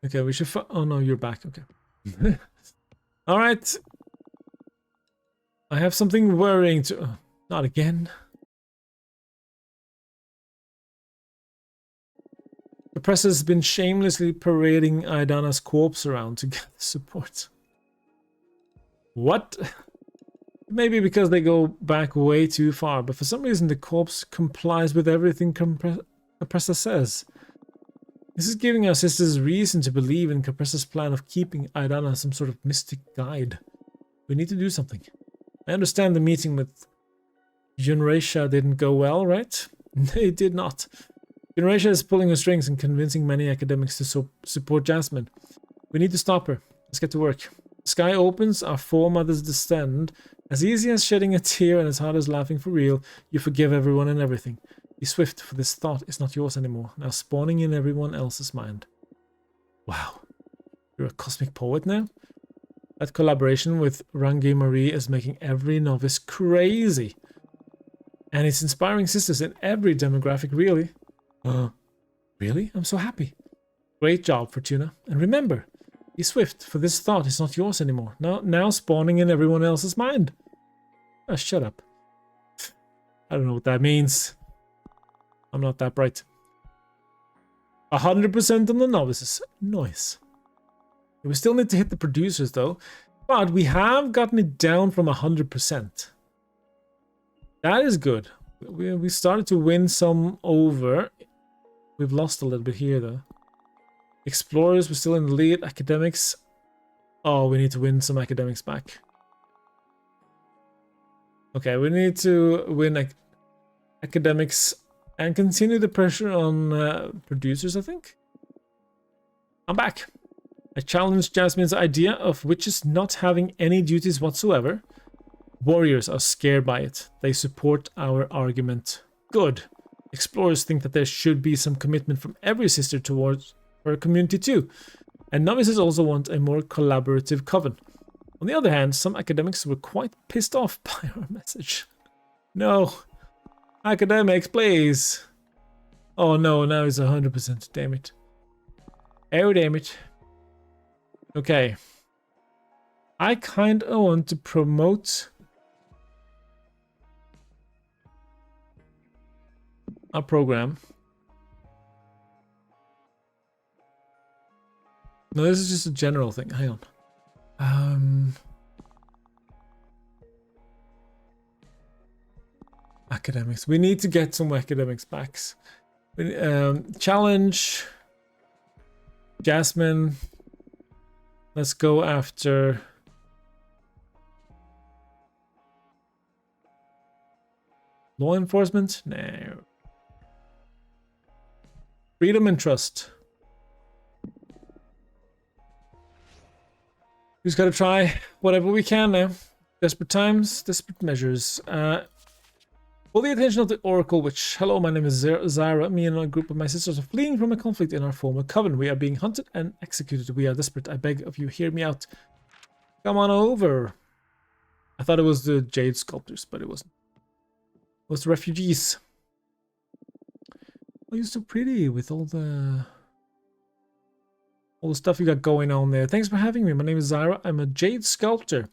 Okay, we should... Oh, no, you're back. Okay. All right. I have something worrying to... not again. The press has been shamelessly parading Aidana's corpse around to gather support. What? Maybe because they go back way too far, but for some reason the corpse complies with everything Compressor says. This is giving our sisters reason to believe in Compressor's plan of keeping Aidana some sort of mystic guide. We need to do something. I understand the meeting with Junreisha didn't go well, right? It did not. Junreisha is pulling her strings and convincing many academics to support Jasmine. We need to stop her. Let's get to work. The sky opens, our foremothers descend. As easy as shedding a tear and as hard as laughing for real, you forgive everyone and everything. Be swift, for this thought is not yours anymore, now spawning in everyone else's mind. Wow. You're a cosmic poet now? That collaboration with Rangi Marie is making every novice crazy. And it's inspiring sisters in every demographic, really. Really? I'm so happy. Great job, Fortuna. And remember, be swift, for this thought is not yours anymore, now spawning in everyone else's mind. Oh, shut up. I don't know what that means. I'm not that bright. 100% on the novices. Nice. We still need to hit the producers though, but we have gotten it down from 100%. That is good. We started to win some over. We've lost a little bit here though. Explorers, we're still in the lead. Academics. Oh, we need to win some academics back. Okay, we need to win academics and continue the pressure on producers, I think. I'm back. I challenged Jasmine's idea of witches not having any duties whatsoever. Warriors are scared by it. They support our argument. Good. Explorers think that there should be some commitment from every sister towards her community too. And novices also want a more collaborative coven. On the other hand, some academics were quite pissed off by our message. No. Academics, please. Oh no, now it's 100%. Damn it. Oh, damn it. Okay. I kind of want to promote our program. No, this is just a general thing. Hang on. Academics. We need to get some academics backs. Challenge Jasmine. Let's go after law enforcement. No. Freedom and trust. We just gotta try whatever we can now. Desperate times, desperate measures. For the attention of the Oracle Witch. Hello, my name is Zyra. Me and a group of my sisters are fleeing from a conflict in our former coven. We are being hunted and executed. We are desperate. I beg of you, hear me out. Come on over. I thought it was the Jade Sculptors, but it wasn't. It was the refugees. Oh, you're so pretty with all the stuff you got going on there. Thanks for having me. My name is Zyra. I'm a Jade Sculptor.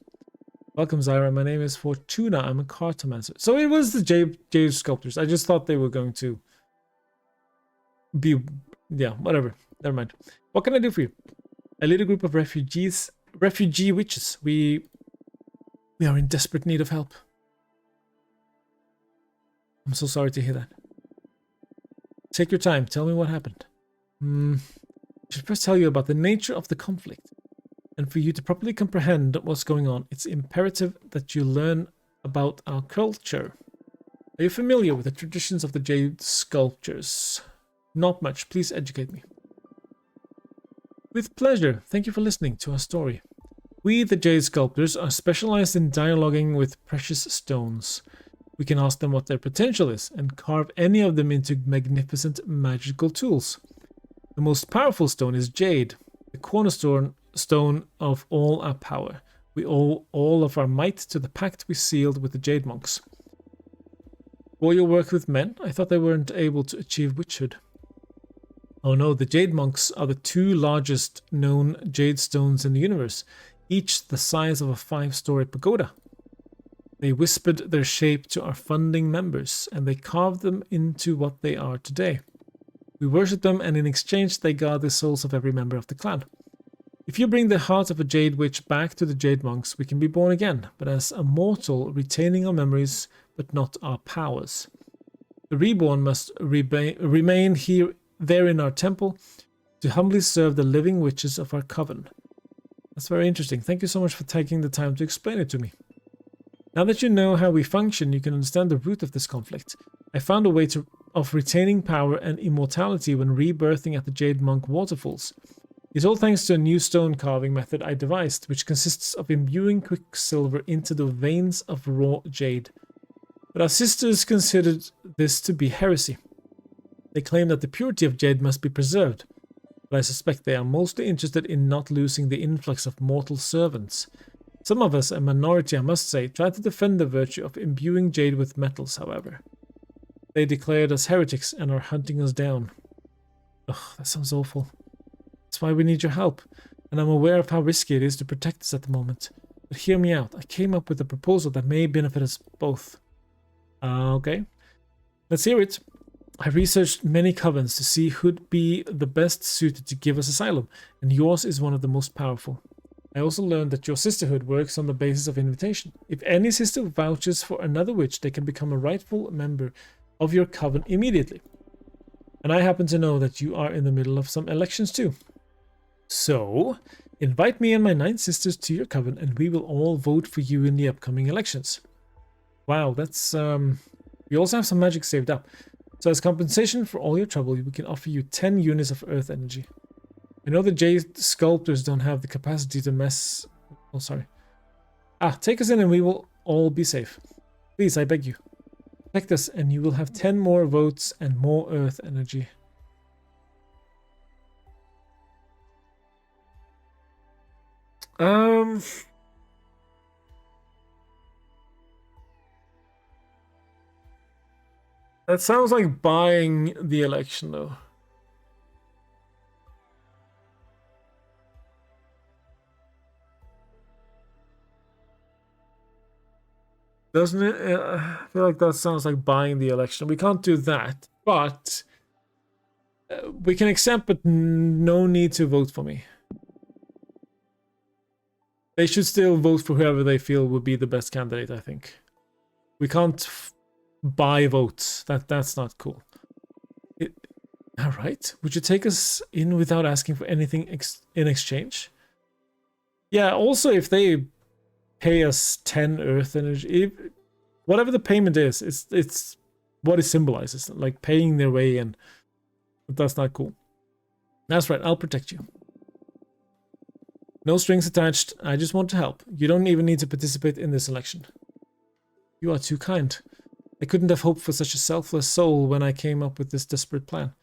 Welcome, Zyra. My name is Fortuna. I'm a cartomancer. So it was the Jade Sculptors. I just thought they were going to be... Yeah, whatever. Never mind. What can I do for you? I lead a group of refugee witches. We are in desperate need of help. I'm so sorry to hear that. Take your time. Tell me what happened. I should first tell you about the nature of the conflict. And for you to properly comprehend what's going on, it's imperative that you learn about our culture. Are you familiar with the traditions of the Jade Sculptures? Not much. Please educate me. With pleasure. Thank you for listening to our story. We, the Jade Sculptors, are specialized in dialoguing with precious stones. We can ask them what their potential is and carve any of them into magnificent magical tools. The most powerful stone is jade, the cornerstone of all our power. We owe all of our might to the pact we sealed with the Jade Monks. For your work with men, I thought they weren't able to achieve witchhood. Oh no, the Jade Monks are the two largest known jade stones in the universe, each the size of a 5-story pagoda. They whispered their shape to our funding members, and they carved them into what they are today. We worship them, and in exchange they guard the souls of every member of the clan. If you bring the heart of a Jade Witch back to the Jade Monks, we can be born again, but as a mortal, retaining our memories, but not our powers. The reborn must remain there in our temple to humbly serve the living witches of our coven. That's very interesting. Thank you so much for taking the time to explain it to me. Now that you know how we function, you can understand the root of this conflict. I found a way of retaining power and immortality when rebirthing at the Jade Monk waterfalls. It's all thanks to a new stone carving method I devised, which consists of imbuing quicksilver into the veins of raw jade. But our sisters considered this to be heresy. They claim that the purity of jade must be preserved, but I suspect they are mostly interested in not losing the influx of mortal servants. Some of us, a minority I must say, try to defend the virtue of imbuing jade with metals, however. They declared us heretics and are hunting us down. Ugh, that sounds awful. That's why we need your help, and I'm aware of how risky it is to protect us at the moment. But hear me out. I came up with a proposal that may benefit us both. Okay. Let's hear it. I researched many covens to see who'd be the best suited to give us asylum, and yours is one of the most powerful. I also learned that your sisterhood works on the basis of invitation. If any sister vouches for another witch, they can become a rightful member of your coven immediately. And I happen to know that you are in the middle of some elections too. So, invite me and my 9 sisters to your coven, and we will all vote for you in the upcoming elections. Wow, that's we also have some magic saved up. So as compensation for all your trouble, we can offer you 10 units of earth energy. I know the jade sculptors don't have the capacity to mess... Oh, sorry. Take us in and we will all be safe. Please, I beg you. Protect us and you will have 10 more votes and more earth energy. That sounds like buying the election, though. Doesn't it? I feel like that sounds like buying the election. We can't do that, but we can accept, but no need to vote for me. They should still vote for whoever they feel would be the best candidate, I think. We can't buy votes. That's not cool. All right. Would you take us in without asking for anything in exchange? Yeah, also if they pay us 10 earth energy, whatever the payment is, it's what it symbolizes, like paying their way in. But that's not cool. That's right, I'll protect you. No strings attached, I just want to help. You don't even need to participate in this election. You are too kind. I couldn't have hoped for such a selfless soul when I came up with this desperate plan.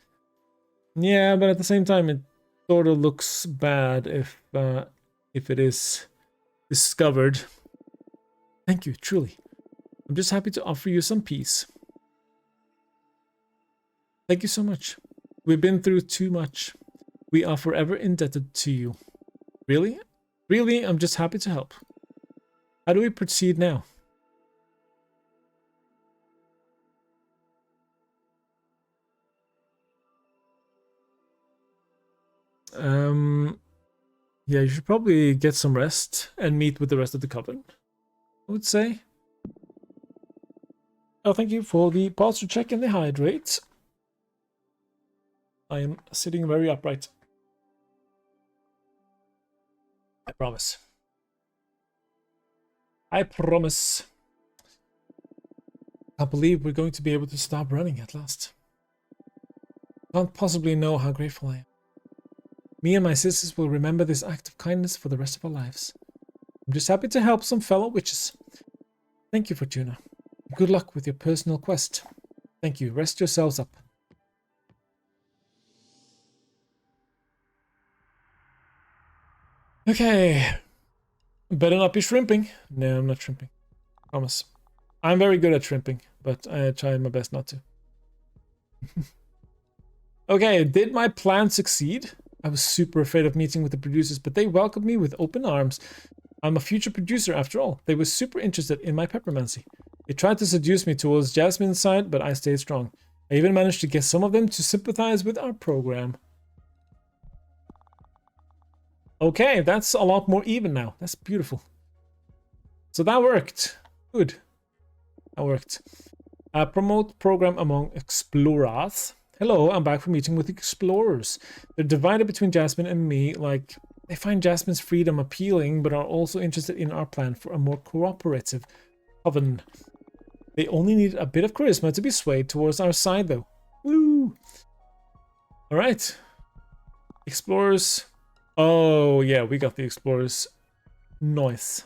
Yeah, but at the same time, it sort of looks bad if it is discovered. Thank you, truly. I'm just happy to offer you some peace. Thank you so much. We've been through too much. We are forever indebted to you. Really? Really, I'm just happy to help. How do we proceed now? Yeah, you should probably get some rest and meet with the rest of the coven, I would say. Oh, thank you for the posture check and the hydrate. I am sitting very upright. I promise. I promise. I believe we're going to be able to stop running at last. Can't possibly know how grateful I am. Me and my sisters will remember this act of kindness for the rest of our lives. I'm just happy to help some fellow witches. Thank you, Fortuna. Good luck with your personal quest. Thank you. Rest yourselves up. Okay. Better not be shrimping. No, I'm not shrimping. Promise. I'm very good at shrimping, but I try my best not to. Okay, did my plan succeed? I was super afraid of meeting with the producers, but they welcomed me with open arms. I'm a future producer after all. They were super interested in my peppermancy. They tried to seduce me towards Jasmine's side, but I stayed strong. I even managed to get some of them to sympathize with our program. Okay, that's a lot more even now. That's beautiful. So that worked. Good. That worked. Promote program among explorers. Hello, I'm back from meeting with explorers. They're divided between Jasmine and me. Like, they find Jasmine's freedom appealing, but are also interested in our plan for a more cooperative coven. They only need a bit of charisma to be swayed towards our side, though. Woo! Alright. Explorers. Oh, yeah, we got the explorers. Nice.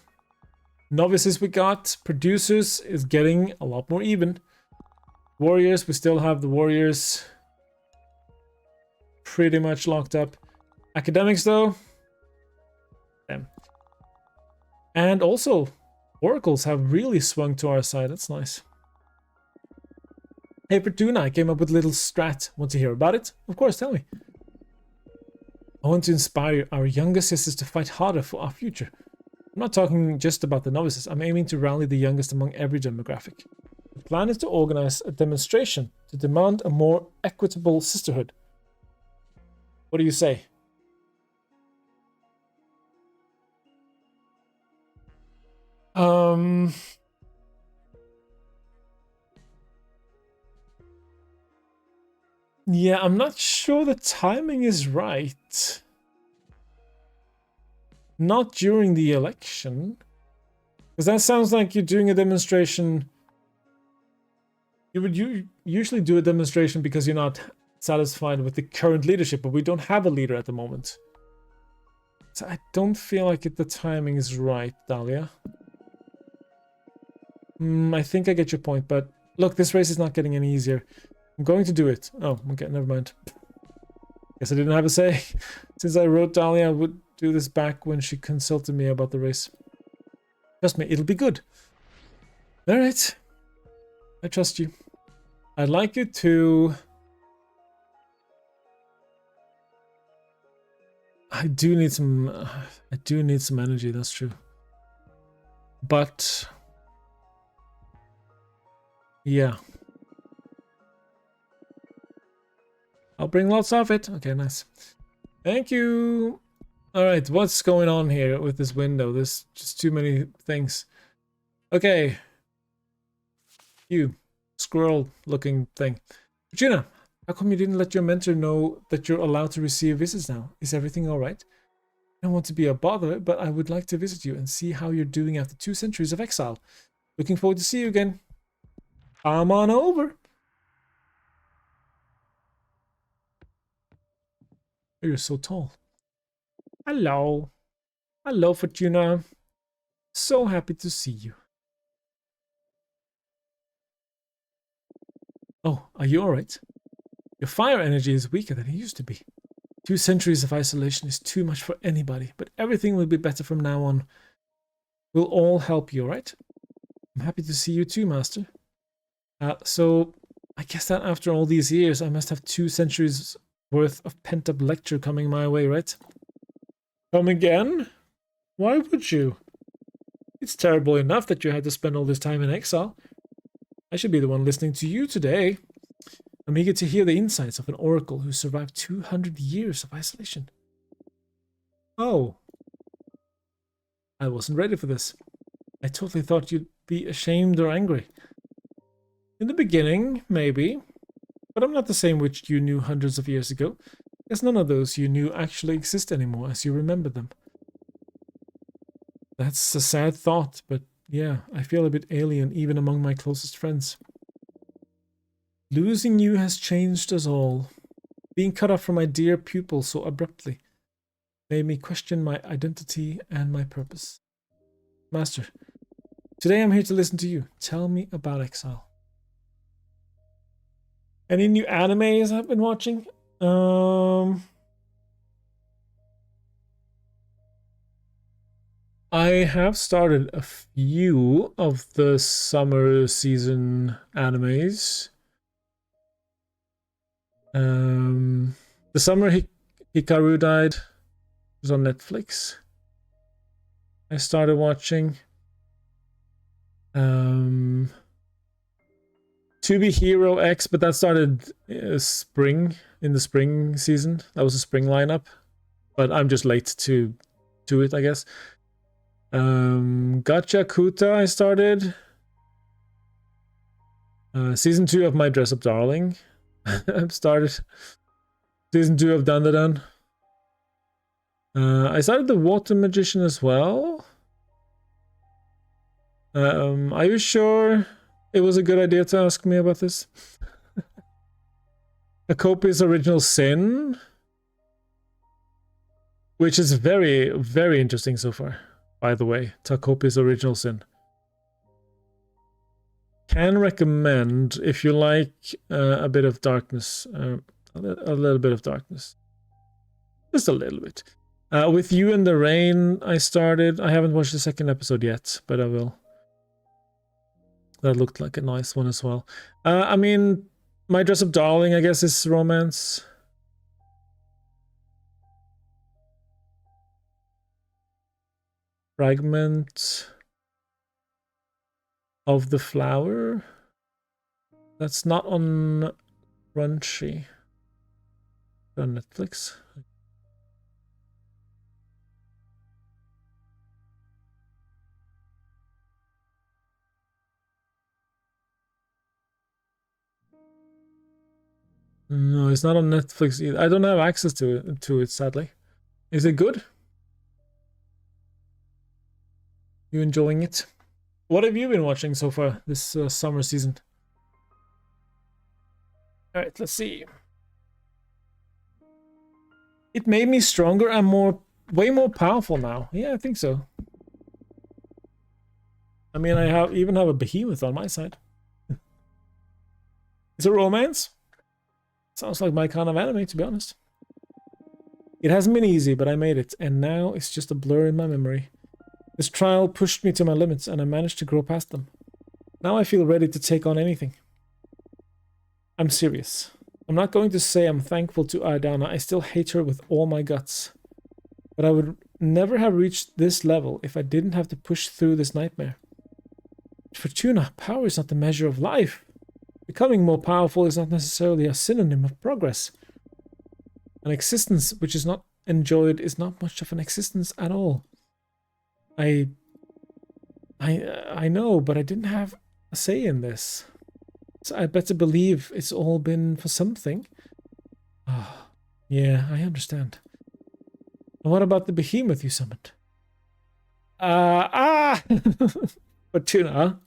Novices we got. Producers is getting a lot more even. Warriors, we still have the warriors pretty much locked up. Academics, though. Damn. And also, oracles have really swung to our side. That's nice. Hey, Fortuna, I came up with a little strat. Want to hear about it? Of course, tell me. I want to inspire our younger sisters to fight harder for our future. I'm not talking just about the novices. I'm aiming to rally the youngest among every demographic. The plan is to organize a demonstration to demand a more equitable sisterhood. What do you say? Yeah, I'm not sure the timing is right. Not during the election. Because that sounds like you're doing a demonstration. You would usually do a demonstration because you're not satisfied with the current leadership, but we don't have a leader at the moment. So I don't feel like the timing is right, Dahlia. I think I get your point, but look, this race is not getting any easier. I'm going to do it. Oh, okay, never mind. Guess I didn't have a say. Since I wrote Dahlia, I would do this back when she consulted me about the race. Trust me, it'll be good. Alright. I trust you. I'd like you to... I do need some energy, that's true. But... yeah. I'll bring lots of it. Okay, nice. Thank you. Alright, what's going on here with this window? There's just too many things. Okay. You. Squirrel-looking thing. Fortuna, how come you didn't let your mentor know that you're allowed to receive visits now? Is everything alright? I don't want to be a bother, but I would like to visit you and see how you're doing after 2 centuries of exile. Looking forward to see you again. Come on over. Oh, you're so tall. Hello. Hello, Fortuna. So happy to see you. Oh, are you alright? Your fire energy is weaker than it used to be. 2 centuries of isolation is too much for anybody, but everything will be better from now on. We'll all help you, alright? I'm happy to see you too, Master. So, I guess that after all these years, I must have 2 centuries worth of pent-up lecture coming my way, right? Come again? Why would you? It's terrible enough that you had to spend all this time in exile. I should be the one listening to you today. I'm eager to hear the insights of an oracle who survived 200 years of isolation. Oh. I wasn't ready for this. I totally thought you'd be ashamed or angry. In the beginning, maybe. But I'm not the same witch you knew hundreds of years ago. Guess none of those you knew actually exist anymore as you remember them. That's a sad thought, but yeah, I feel a bit alien even among my closest friends. Losing you has changed us all. Being cut off from my dear pupil so abruptly made me question my identity and my purpose. Master, today I'm here to listen to you. Tell me about exile. Any new animes I've been watching? I have started a few of the summer season animes. The summer Hikaru died. It was on Netflix. I started watching. To Be Hero X, but that started spring, in the spring season. That was a spring lineup, but I'm just late to it, I guess. Gacha Kuta I started. Season 2 of My Dress Up Darling. I've started. Season 2 of Dandadan. I started The Water Magician as well. Are you sure it was a good idea to ask me about this? Akopi's Original Sin, which is very, very interesting so far, by the way. Takopi's Original Sin. Can recommend if you like a bit of darkness, a little bit of darkness. Just a little bit. With You in the Rain, I started. I haven't watched the second episode yet, but I will. That looked like a nice one as well. I mean, My Dress Up Darling, I guess, is romance. Fragment of the Flower. That's not on Crunchy. On Netflix. No, it's not on Netflix either. I don't have access to it, sadly. Is it good? You enjoying it? What have you been watching so far this summer season? All right, let's see. It made me stronger and way more powerful now. Yeah, I think so. I mean, I even have a behemoth on my side. Is it romance? Sounds like my kind of anime, to be honest. It hasn't been easy, but I made it, and now it's just a blur in my memory. This trial pushed me to my limits, and I managed to grow past them. Now I feel ready to take on anything. I'm serious. I'm not going to say I'm thankful to Ardana. I still hate her with all my guts. But I would never have reached this level if I didn't have to push through this nightmare. Fortuna, power is not the measure of life. Becoming more powerful is not necessarily a synonym of progress. An existence which is not enjoyed is not much of an existence at all. I know, but I didn't have a say in this. So I better believe it's all been for something. Oh, yeah, I understand. And what about the behemoth you summoned? Fortuna.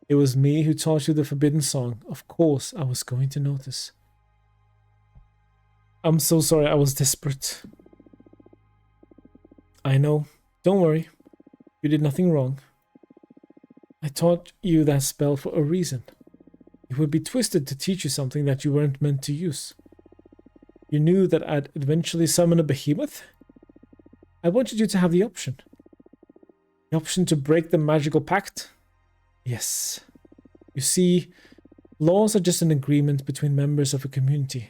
It was me who taught you the forbidden song. Of course, I was going to notice. I'm so sorry, I was desperate. I know. Don't worry. You did nothing wrong. I taught you that spell for a reason. It would be twisted to teach you something that you weren't meant to use. You knew that I'd eventually summon a behemoth? I wanted you to have the option. The option to break the magical pact? Yes. You see, laws are just an agreement between members of a community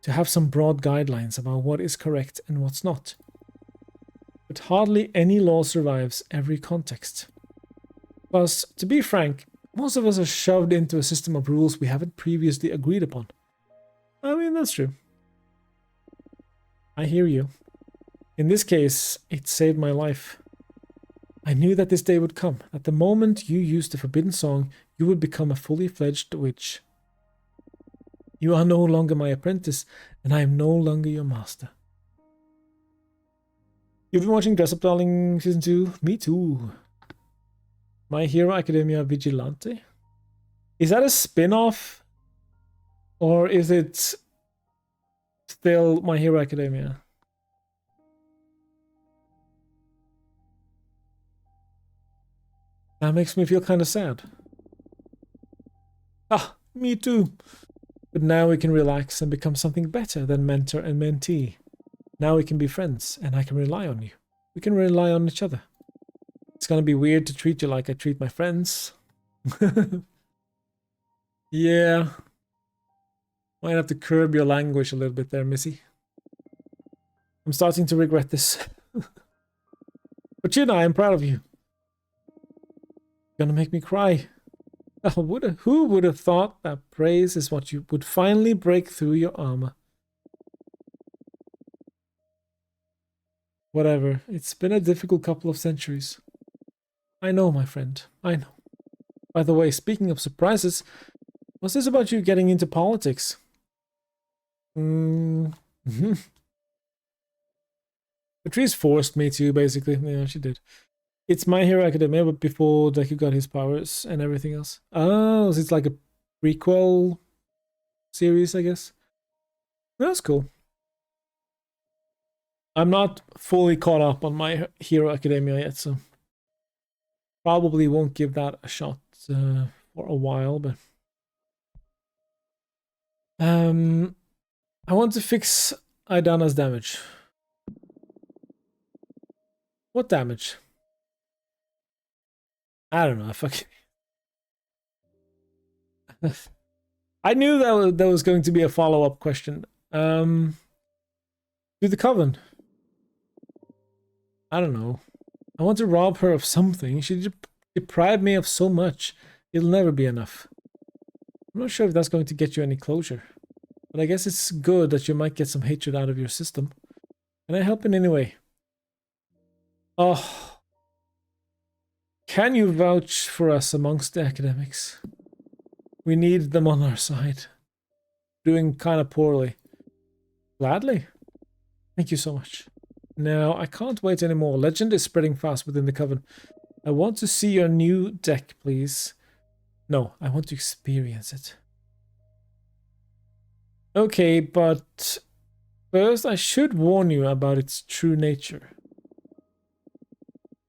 to have some broad guidelines about what is correct and what's not. But hardly any law survives every context. Plus, to be frank, most of us are shoved into a system of rules we haven't previously agreed upon. I mean, that's true. I hear you. In this case, it saved my life. I knew that this day would come. At the moment you used the forbidden song, you would become a fully fledged witch. You are no longer my apprentice, and I am no longer your master. You've been watching Dress Up Darling Season 2? Me too. My Hero Academia Vigilante? Is that a spin-off? Or is it still My Hero Academia? That makes me feel kind of sad. Ah, me too. But now we can relax and become something better than mentor and mentee. Now we can be friends, and I can rely on you. We can rely on each other. It's gonna be weird to treat you like I treat my friends. Yeah. Might have to curb your language a little bit there, Missy. I'm starting to regret this. But you know, I'm proud of you. You're gonna make me cry. Oh, who would have thought that praise is what you would finally break through your armor? Whatever. It's been a difficult couple of centuries. I know, my friend. I know. By the way, speaking of surprises, what's this about you getting into politics? Patrice forced me to, basically. Yeah, she did. It's My Hero Academia, but before Deku got his powers and everything else. Oh, so it's like a prequel series, I guess. That's cool. I'm not fully caught up on My Hero Academia yet, so probably won't give that a shot for a while, but I want to fix Aidana's damage. What damage? I don't know. I knew that was going to be a follow-up question. To the Coven. I don't know. I want to rob her of something. She deprived me of so much. It'll never be enough. I'm not sure if that's going to get you any closure. But I guess it's good that you might get some hatred out of your system. Can I help in any way? Oh. Can you vouch for us amongst the academics? We need them on our side. Doing kind of poorly. Gladly. Thank you so much. Now, I can't wait anymore. Legend is spreading fast within the Coven. I want to see your new deck, please. No, I want to experience it. Okay, but first I should warn you about its true nature.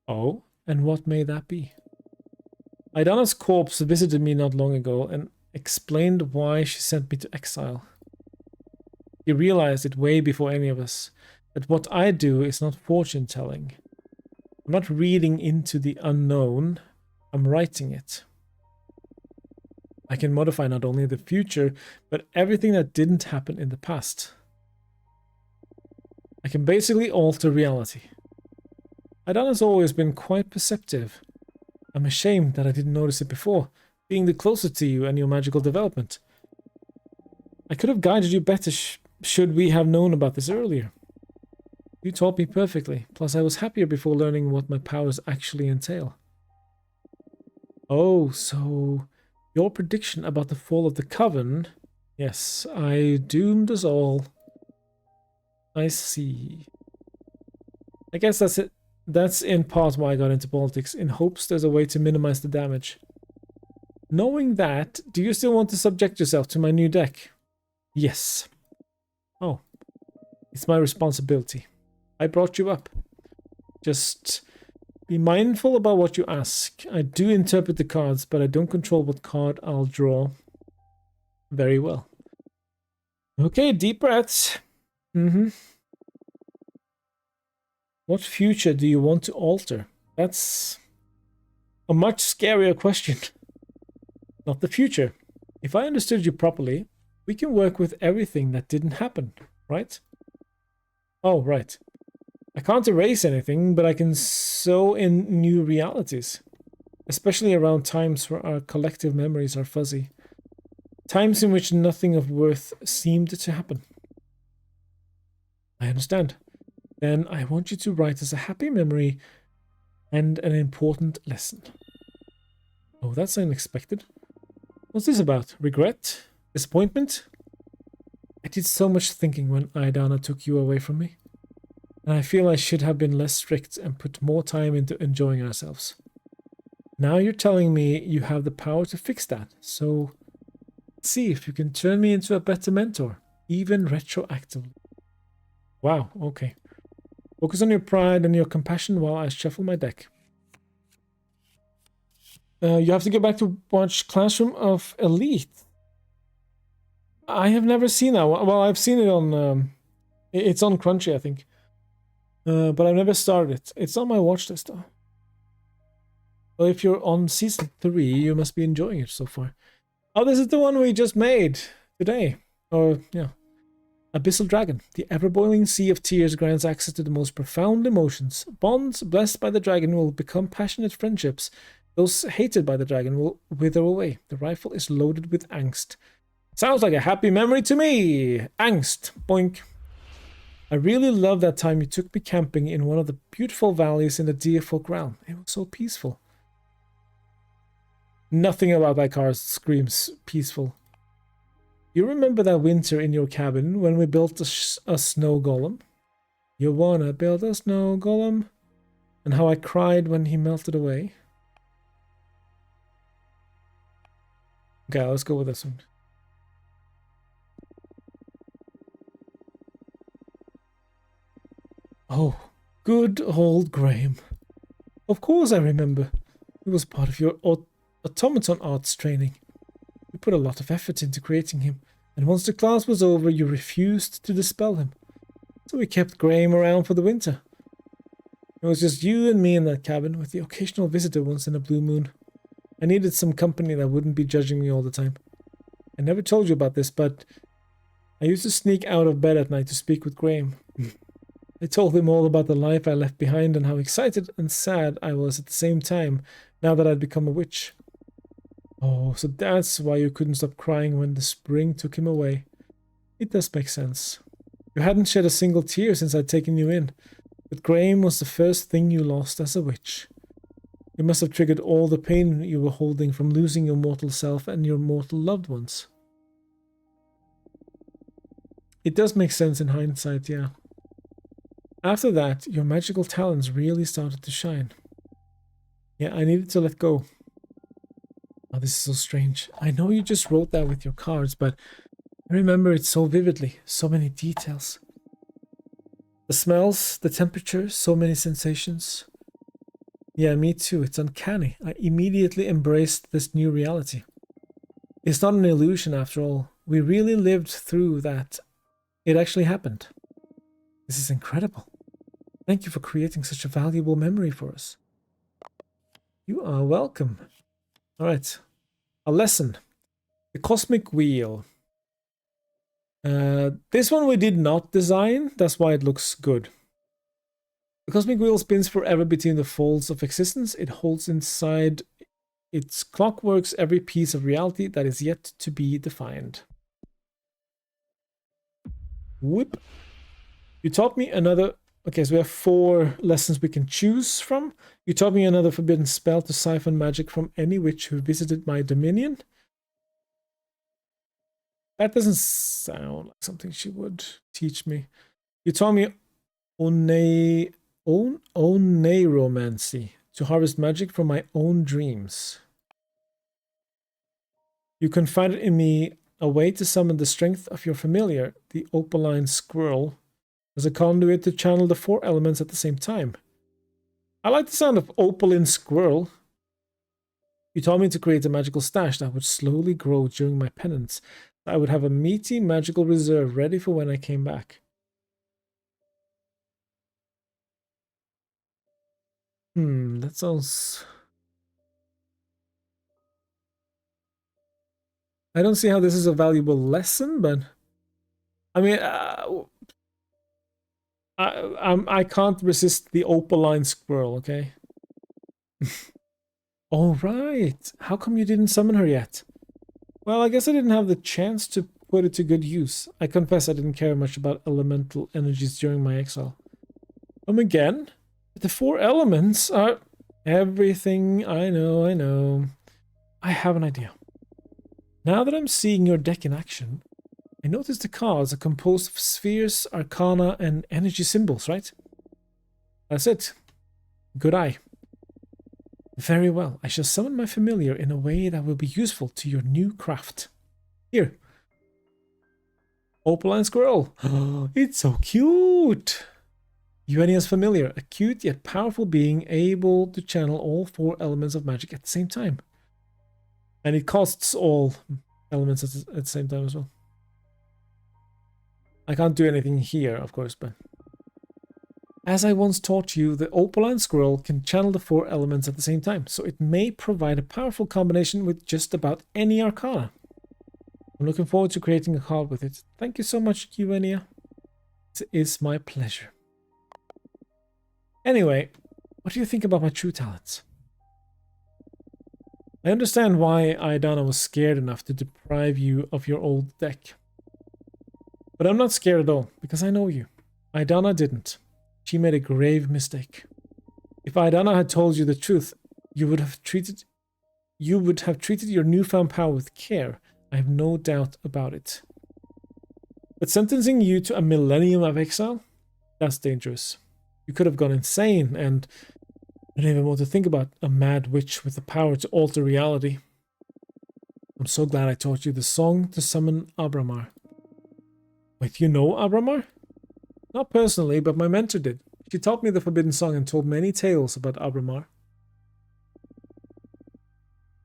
Oh, and what may that be? Aidana's corpse visited me not long ago and explained why she sent me to exile. He realized it way before any of us, that what I do is not fortune-telling. I'm not reading into the unknown, I'm writing it. I can modify not only the future, but everything that didn't happen in the past. I can basically alter reality. Aidana's always been quite perceptive. I'm ashamed that I didn't notice it before, being the closer to you and your magical development. I could have guided you better should we have known about this earlier. You taught me perfectly, plus I was happier before learning what my powers actually entail. Oh, so your prediction about the fall of the Coven? Yes, I doomed us all. I see. I guess that's it. That's in part why I got into politics, in hopes there's a way to minimize the damage. Knowing that, do you still want to subject yourself to my new deck? Yes. Oh. It's my responsibility. I brought you up. Just be mindful about what you ask. I do interpret the cards, but I don't control what card I'll draw. Very well. Okay, deep breaths. What future do you want to alter? That's a much scarier question. Not the future. If I understood you properly, we can work with everything that didn't happen, right? Oh, right. I can't erase anything, but I can sew in new realities. Especially around times where our collective memories are fuzzy. Times in which nothing of worth seemed to happen. I understand. Then I want you to write us a happy memory and an important lesson. Oh, that's unexpected. What's this about? Regret? Disappointment? I did so much thinking when Aidana took you away from me. And I feel I should have been less strict and put more time into enjoying ourselves. Now you're telling me you have the power to fix that, so let's see if you can turn me into a better mentor, even retroactively. Wow, okay. Focus on your pride and your compassion while I shuffle my deck. You have to go back to watch Classroom of Elite. I have never seen that one. Well, I've seen it on... it's on Crunchy, I think. But I've never started it. It's on my watch list, though. Well, if you're on Season 3, you must be enjoying it so far. Oh, this is the one we just made today. Or, yeah. Abyssal Dragon. The ever-boiling sea of tears grants access to the most profound emotions. Bonds blessed by the dragon will become passionate friendships. Those hated by the dragon will wither away. The rifle is loaded with angst. Sounds like a happy memory to me! Angst. Boink. I really love that time you took me camping in one of the beautiful valleys in the Deerfolk realm. It was so peaceful. Nothing about that car screams peaceful. You remember that winter in your cabin when we built a snow golem? You wanna build a snow golem? And how I cried when he melted away? Okay, let's go with this one. Oh, good old Graham. Of course I remember. He was part of your automaton arts training. You put a lot of effort into creating him, and once the class was over, you refused to dispel him. So we kept Graham around for the winter. It was just you and me in that cabin, with the occasional visitor once in a blue moon. I needed some company that wouldn't be judging me all the time. I never told you about this, but I used to sneak out of bed at night to speak with Graham. I told him all about the life I left behind and how excited and sad I was at the same time, now that I'd become a witch. Oh, so that's why you couldn't stop crying when the spring took him away. It does make sense. You hadn't shed a single tear since I'd taken you in, but Graham was the first thing you lost as a witch. It must have triggered all the pain you were holding from losing your mortal self and your mortal loved ones. It does make sense in hindsight, yeah. After that, your magical talents really started to shine. Yeah, I needed to let go. Oh, this is so strange. I know you just wrote that with your cards, but I remember it so vividly. So many details. The smells, the temperature, so many sensations. Yeah, me too. It's uncanny. I immediately embraced this new reality. It's not an illusion after all. We really lived through that. It actually happened. This is incredible. Thank you for creating such a valuable memory for us. You are welcome. All right. A lesson. The Cosmic Wheel. This one we did not design. That's why it looks good. The Cosmic Wheel spins forever between the folds of existence. It holds inside its clockworks every piece of reality that is yet to be defined. Whoop. You taught me another... Okay, so we have 4 lessons we can choose from. You taught me another forbidden spell to siphon magic from any witch who visited my dominion. That doesn't sound like something she would teach me. You taught me oneiromancy, to harvest magic from my own dreams. You confided in me a way to summon the strength of your familiar, the opaline squirrel, as a conduit to channel the 4 elements at the same time. I like the sound of opaline squirrel. You taught me to create a magical stash that would slowly grow during my penance. I would have a meaty magical reserve ready for when I came back. That sounds... I don't see how this is a valuable lesson, but... I mean, I can't resist the opaline squirrel, okay? Oh, right. How come you didn't summon her yet? Well, I guess I didn't have the chance to put it to good use. I confess I didn't care much about elemental energies during my exile. Again, the 4 elements are everything. I know. I have an idea. Now that I'm seeing your deck in action, I notice the cards are composed of spheres, arcana, and energy symbols, right? That's it. Good eye. Very well. I shall summon my familiar in a way that will be useful to your new craft. Here. Opaline squirrel. It's so cute. Yuenia's familiar. A cute yet powerful being able to channel all 4 elements of magic at the same time. And it costs all elements at the same time as well. I can't do anything here, of course, but... As I once taught you, the opaline squirrel can channel the 4 elements at the same time, so it may provide a powerful combination with just about any arcana. I'm looking forward to creating a card with it. Thank you so much, Eugenia. It is my pleasure. Anyway, what do you think about my true talents? I understand why Aidana was scared enough to deprive you of your old deck. But I'm not scared at all, because I know you. Aidana didn't. She made a grave mistake. If Aidana had told you the truth, you would have treated your newfound power with care. I have no doubt about it. But sentencing you to a millennium of exile? That's dangerous. You could have gone insane, and I don't even want to think about a mad witch with the power to alter reality. I'm so glad I taught you the song to summon Abramar. Wait, you know Abramar? Not personally, but my mentor did. She taught me the forbidden song and told many tales about Abramar.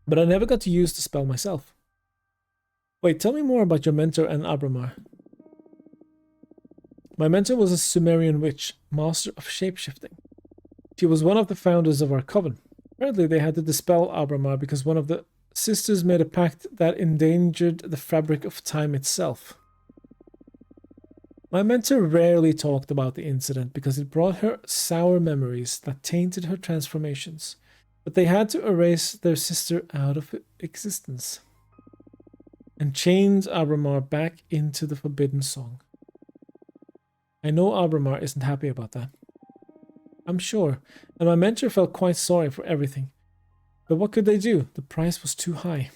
But I never got to use the spell myself. Wait, tell me more about your mentor and Abramar. My mentor was a Sumerian witch, master of shapeshifting. She was one of the founders of our coven. Apparently they had to dispel Abramar because one of the sisters made a pact that endangered the fabric of time itself. My mentor rarely talked about the incident because it brought her sour memories that tainted her transformations, but they had to erase their sister out of existence and change Abramar back into the forbidden song. I know Abramar isn't happy about that. I'm sure, and my mentor felt quite sorry for everything. But what could they do? The price was too high.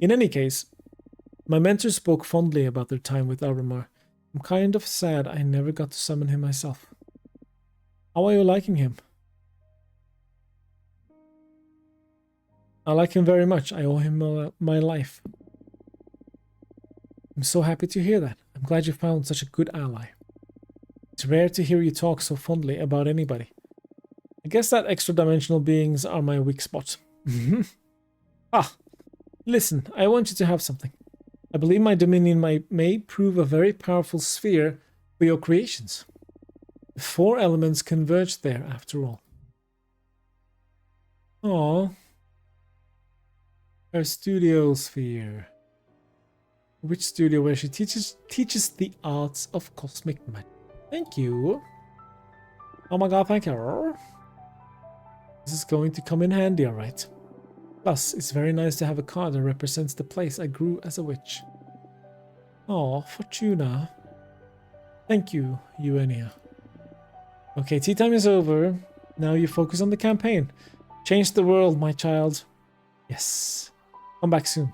In any case, my mentor spoke fondly about their time with Abramar. I'm kind of sad I never got to summon him myself. How are you liking him? I like him very much. I owe him my life. I'm so happy to hear that. I'm glad you found such a good ally. It's rare to hear you talk so fondly about anybody. I guess that extra-dimensional beings are my weak spot. Listen, I want you to have something. I believe my dominion may prove a very powerful sphere for your creations. The 4 elements converge there, after all. Aww. Her studio sphere. Which studio where she teaches the arts of cosmic magic. Thank you. Oh my god, thank you. This is going to come in handy, alright. Plus, it's very nice to have a card that represents the place I grew as a witch. Oh, Fortuna. Thank you, Eugenia. Okay, tea time is over. Now you focus on the campaign. Change the world, my child. Yes. Come back soon.